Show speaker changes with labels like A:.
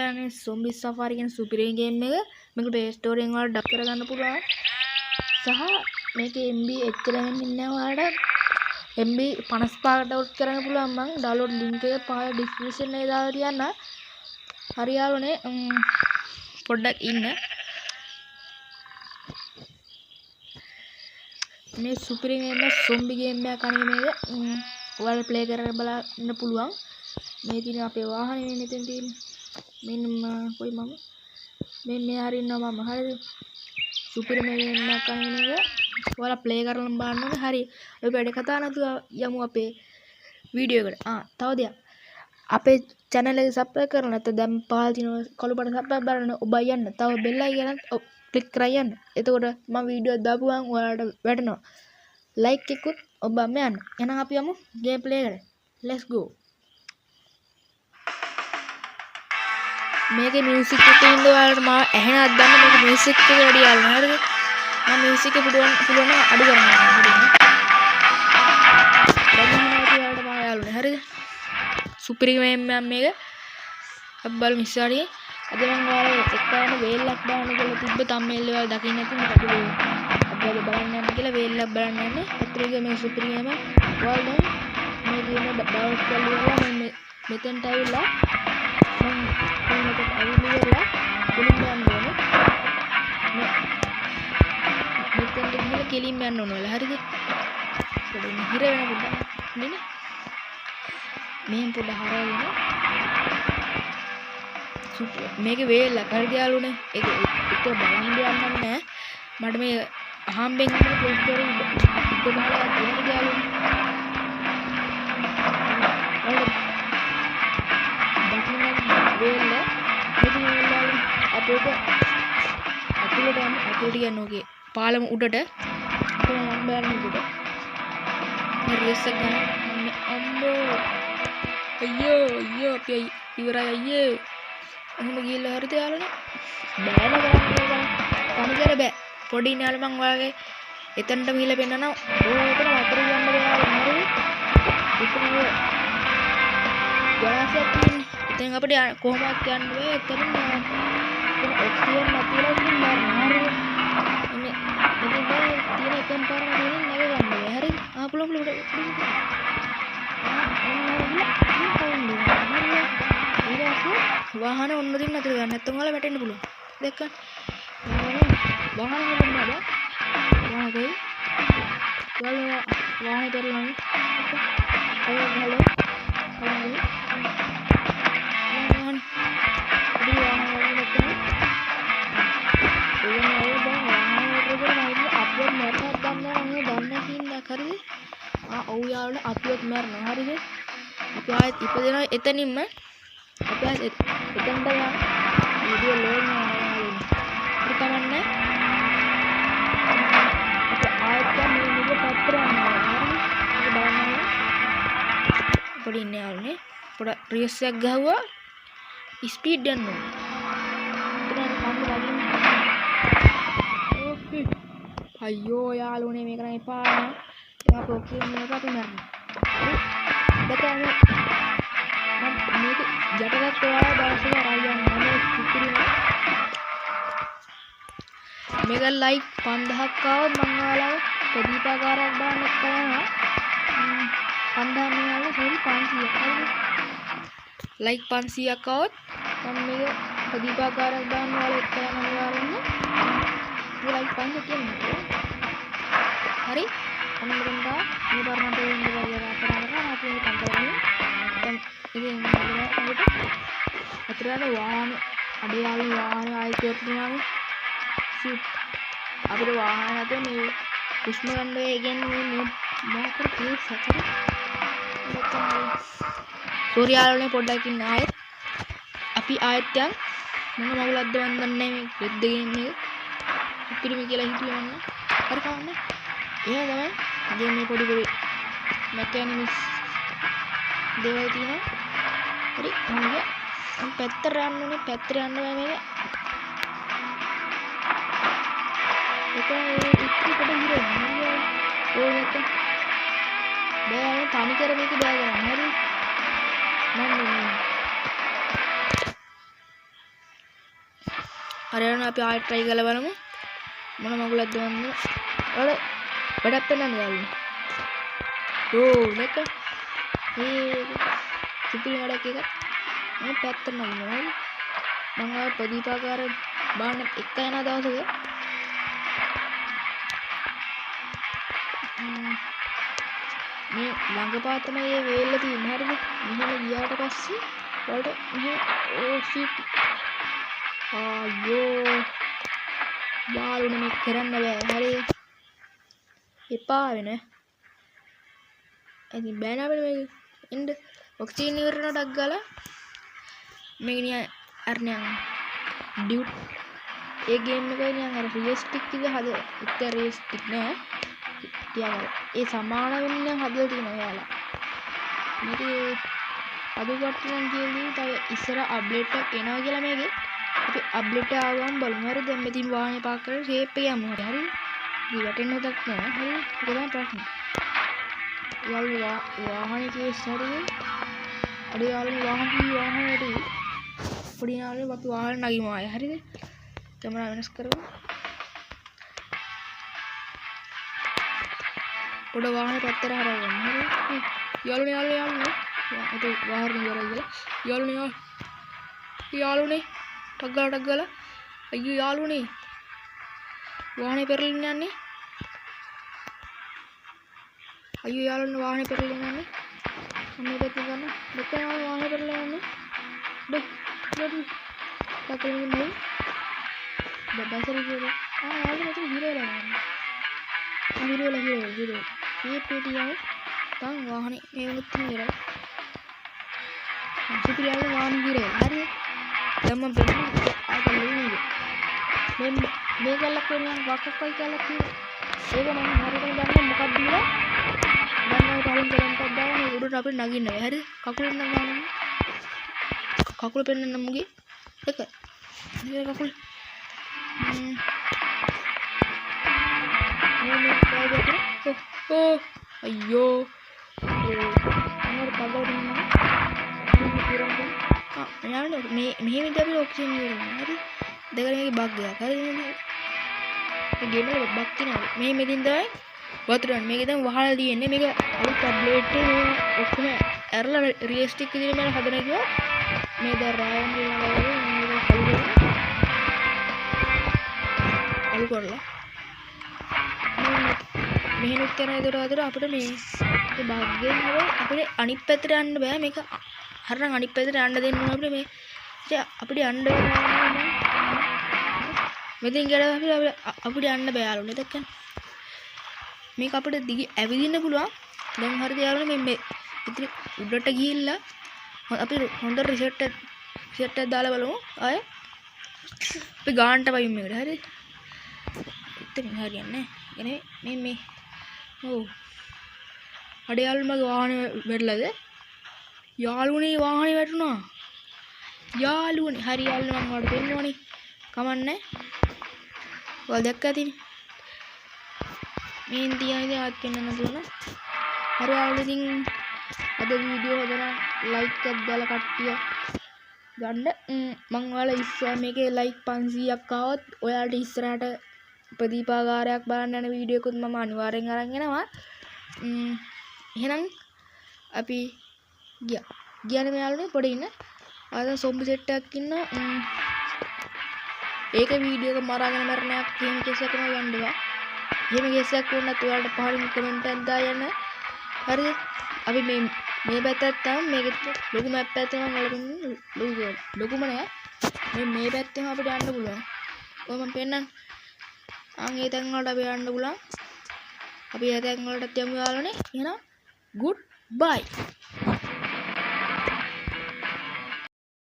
A: කරන්නේ zombie safari කියන සුපිරිම ගේම් එක. මේක Play Store එකෙන් ඔයාලට ඩවුන්ලෝඩ් කරගන්න පුළුවන්. සහ මේකේ MB එච්චර වෙන්නේ නැහැ ඔයාලට. MB 55කට ඩවුන්ලෝඩ් කරන්න පුළුවන්. මම ඩවුන්ලෝඩ් ලින්ක් එක පහළ ඩිස්ක්‍රිප්ෂන් එකේ දාලා තියන්න. හරි යාළුවනේ පොඩ්ඩක් ඉන්න. මේ සුපිරිම ගේම් zombie ගේම් එකක් අනේ මේක. ඔයාලා ප්ලේ කරලා බලන්න පුළුවන්. මේ තියෙන අපේ වාහනේ මෙතන තියෙන්නේ. මෙන්න කොයි මම මේ හරි ඉන්නවා මම. හරිද? සුපිරිම ගේම් එකක් අනේ මේක. ඔයාලා ප්ලේ කරලා බලන්න ඕනේ. හරි. අපි වැඩ කතා නැතුව යමු අපේ වීඩියෝ එකට. තව දෙයක්. අපේ channel එක subscribe කරලා නැත්නම් දැන් පහළ තියෙන කළු බටන් subscribe බලන්න ඔබ යන්න. තව bell icon එක click කරලා යන්න. එතකොට මම වීඩියෝ දාපුවම ඔයාලට වැටෙනවා. like එකකුත් ඔබම යන්න. එහෙනම් අපි යමු game play එකට. Let's go. මේකේ music එක ඉන්න ඔයාලට මම ඇහෙනවද දන්නේ මේක music එක වැඩි යාළුවා. හරිද? මම music එක පුළුවන් නම් අඩු කරනවා. හරිද? සුපිරිම ගේම් මේක. අපි බලමු ඉස්සරහින්. අද මම ඔයාලා චෙක් කරන්න වේල්ලක් දාන්න කියලා තිබ්බ thumbnail එක ඔයාලා දකින්න නැති මොකද අපි බලන්න යන්න කියලා වේල්ලක් බලන්න යන්නේ. ඇත්තටම මේ සුපිරිම ගේම ඔයාලා මේ ගේම ඩවුන්ලෝඩ් කරලා මම මෙතෙන්ට ඇවිල්ලා මම මේකට ඇවිල්ලා කෙලින්ම යන්න ඕනේ. මෙතෙන්ට ගිහලා කෙලින්ම යන්න ඕනේ. හරිද? පොඩ්ඩක් හිර වෙන පොඩ්ඩක් නේ. මෙහෙන් පොඩ්ඩක් හරවගෙන මේක වේල්ලක් හරිද යාළුවනේ. ඒක බලන්න යන්න නැහැ. මට මේ අහම්බෙන් ඉන්න Play Store එකේ ගහලා තියෙන යාළුවනේ. වේල්ල මෙතන යාළුවනේ. අපේක අතුලට යන්න ඕකේ. පාලම උඩට මම බලන්න උඩට. මේ රේස් එක ගන්න අම්මෝ. අයියෝ අපි ඉවරයි අයියේ. එහෙම ගිහලා හරිද යාළුවනේ? බෑන කරන්නේ කණිකර බෑ. පොඩි නාල මං ඔයාගේ එතනට ගිහලා පෙන්නනවා. ඕකට වතුර ගන්න බෑ හරිද? ඉතින් ජලාශයක් තියෙන්නේ. ඉතින් අපිට කොහොමවත් යන්න බෑ. එතන ඔක්සිජන් නැතිලා ඉතින් මරනවා. මෙතන තියෙන එකම පාරම දෙන්නේ නැග ගන්න බෑ. හරිද? පුළුවන් වාහන ඔන්න දින්න අතර ගන්න නැත්නම් ඔයාලා වැටෙන්න පුළුවන්. දැක්කද? වාහන වලින් නේද? වාහනේ. ඔයාලා වාහනේ කරලානේ. අය ගහලා. වාහන. ඉතින් වාහන වලින් නැත්නම් ඕන අය දැන් වාහන වලට අප්ලෝඩ් මරනක් ගන්න තියෙනවා හරිද? ඔව් යාළුවනේ අප්ලෝඩ් මරනවා හරිද? අපි ආයෙත් ඉපදෙනවා එතනින්ම. අපි ආයෙත් එතනට යන වීඩියෝ ලෝඩ් කරනවා යාළුවනේ. ඒක කමන්නේ. අපි ආයෙත් මේ පැත්තට යනවා හරිද? ඒක බලන්න. පොඩි ඉන්නේ යාළුවනේ. පොඩ රේස් එකක් ගහුවා. ස්පීඩ් යන්න ඕනේ. එතන කන්න වදින්න. ඕකේ. අයියෝ යාළුවනේ මේක නම් එපා. ඒක ඔක්සිජන් එක අපි මරනවා. දැන් මේක ජටලක් ඔයාලා දවසක අරන් යන්න සුපිරිම. මේක ලයික් 5000ක් ආවොත් මම ඔයාලව ප්‍රදීපාකාරයක් දාන්න කරනවා. 5000 නෙවෙයි සෝරි 500ක්. ලයික් 500ක් ආවොත් මම මේක ප්‍රදීපාකාරයක් දාන්න ඔයාලා කරනවා ඔයාලන්න. මේ ලයික් 500 කියන්නේ. හරි? අනිවාර්යෙන්ම මේ බර්මන්ට වෙන්න බැරිය අපරාධ අපි මේ කන්ටරන්නේ. දැන් ඉතින් අපිට අතරවල වාහන අඩයාලු වාහන ආයිත් යොත්නානේ. ෂූට් අපිට වාහන නැතේ මේ පුෂ්ම ගන්න වේ කියන්නේ මේ මොකක්ද කේස් හතර. සූර්යාලෝනේ පොඩ්ඩක් ඉන්න ආයෙත් අපි ආයෙත් යන් මොන මගුලක්ද මන් දන්නේ මේ රෙද්ද ගේම් එක. පිරිමි කියලා හිතුවේ මම. හරි කවන්නේ. එහෙම තමයි. ගේ මේ පොඩි මෙකැනික්ස් දේවල් තියෙනවා. හරි මම පැත්තට යන්න ඕනේ. පැත්තට යන්න බෑ මේක. ඒක ඉතිරි කොට හිරෙන්නේ. ඕක බෑ තනි කර මේක බෑ ගන්න. හරි මම හරියන අපි ආයෙත් try කරලා බලමු. මොන මගුලක්ද වන්නේ. ඔයාලා වැඩක් පෙන්නන්න යාළුවනේ. ඕ මේක මේ සුපිරි වැඩක් එකක්. මේ පැත්තට නගිනවා. මම ආ ප්‍රදීපාකාර බාන්න එක යන දවසක මේ ළඟපා තමයි මේ වේල්ල තියෙන්නේ. හරිද? මෙහෙම ගියාට පස්සේ වලට මෙහෙම ඕ ෂිට් අයියෝ යාළුවනේ මේක කරන්න බෑ. හරිද? එපා වෙන. ඉතින් බෑන අපිට මේක එන්න ඔක්සිජන් ඉවරනට ඩක් ගාලා මේක නිය අරණයන් ඩියුට් ඒ ගේම් එකේ නියන් අර රියලිස්ටික් විදිහ හද ඉතින් රියලිස්ටික් නෑ තියාගන්න. ඒ සමාන වෙන්නේ හදලා තියෙනවා යාලා. මේක අද වට්ටනම් කියන්නේ තව ඉස්සර අප්ඩේට් එකක් එනවා කියලා මේකේ. අපි අප්ඩේට් එක ආවම බලමු. හරි දැන් මෙතින් වාහනේ පාක් කරලා ෂේප් එක යමු. හරි. ඊ වැටෙන්න හදක් නෑ. හරි. ඒක තමයි ප්‍රශ්නේ. යාළුවා වාහනේ කේස් හරිනේ. අර යාළුවා වාහනේදී පොඩි යාළුවා අපි වාහන නගිමු ආයේ. හරිද? කැමරා වෙනස් කරමු. පොඩ වාහනේ පැත්තට හරවගන්න. හරි. යාළුවනේ. ඒක වාහනේ ඉවරයි කියලා. යාළුවනේ. ටක් ගාලා. අයියෝ යාළුවනේ. වාහනේ පෙරලින්න යන්නේ. අයියෝ යාළුවනේ වාහනේ පෙරලින්න යන්නේ. අම්මේ දෙක ගන්න. දෙකම වාහනේ පෙරලින්න යන්නේ. Pakai ini, dasar itu. Lalu macam hero lah. Hero. Ini peti yang, tang wahani, ini mesti hero. Super yang wahani hero. Hari, zaman berapa? Ada lagi. Mega lakukan yang waktu kau kalau tu, mega mana hari kan jangan muka dia. Dan kalau jalan pada, udah dapat nagin dah. Hari, kakul nagin. Kakul pengen namugi. Dekat. Ini kakul. Ini kaya gitu. Oh, ayo. Amar pagal di mana? Ini kurang kan? Yang ada, mehe tapi option ni orang. Hari, dengar ni bag dia. Hari ni, game ni bag ni. Mehe medin dah. Baturan. Mehe kita wahal dia ni. Mehe alu tablet ni. Okey. Erla realistic ni mana ada lagi? Mehe dah raya ni lagi. අලු කරලා මෙහෙනුත් කරන දොර අපිට මේ භාග්‍යයෙන් හරි අපිට අනිත් පැත්තට යන්න බෑ. මේක හරිනම් අනිත් පැත්තට යන්න දෙන්න ඕන අපිට මේ අපිට යන්න මෙතෙන් ගිහලා අපිට යන්න බෑ යාළුවනේ. දැක්කනේ මේක අපිට දිග ඇවිදින්න පුළුවන්. දැන් හරිද යාළුවනේ මේ ඉතින් උඩට ගිහිල්ලා අපි හොඳ රිසෙට් එකක් දාලා බලමු. ආයේ අපි ගානට වයින් මේකට හරිද? ඉතින් හරියන්නේ නැහැ. මේ ඔව් අඩේ යාළුවනේ වාහනේ වැටලාද? යාළුවනේ වාහනේ වැටුණා. යාළුවනේ හරි යාළුවනේ මම ඔයාලට දෙන්නෝනේ. කමන්නේ. ඔයාලා දැක්කද ඉතින්? මේ ඉන්දියාවේ ආත් පෙන්නන්න පුළුවන්. හරි යාළුවනේ ඉතින් අද වීඩියෝ හදලා ලයික් එකක් දාලා කට්ටිය ගන්න. මම ඔයාලා ඉස්සර මේකේ ලයික් 500ක් ආවොත් ඔයාලට ඉස්සරහට ප්‍රදීපාකාරයක් බලන්න යන වීඩියෝ එකකුත් මම අනිවාර්යෙන් අරන් එනවා. එහෙනම් අපි ගියානේ මෙයාළුනේ පොඩි ඉන්න. ආද සොම්බි සෙට් එකක් ඉන්න. ඒක වීඩියෝ එක මරාගෙන මරණයක් එහෙම කේස් එකක් නෑ යන්න බෑ. එහෙම කේස් එකක් වුණත් ඔයාලට පහලින් කමෙන්ට් එකක් දාන්න. හරිද? අපි මේ පැත්තට තමයි මේකෙත් ලොකු මැප් එකක් තමයි ඔයාලා ලොකුම නෑ. මේ පැත්තෙම අපිට යන්න පුළුවන්. ඔය මම පෙන්නන්න. ඒ තැන් වලට අපි යන්න පුළුවන්. අපි ඒ තැන් වලට යමු යාළුවනේ. එහෙනම් good bye.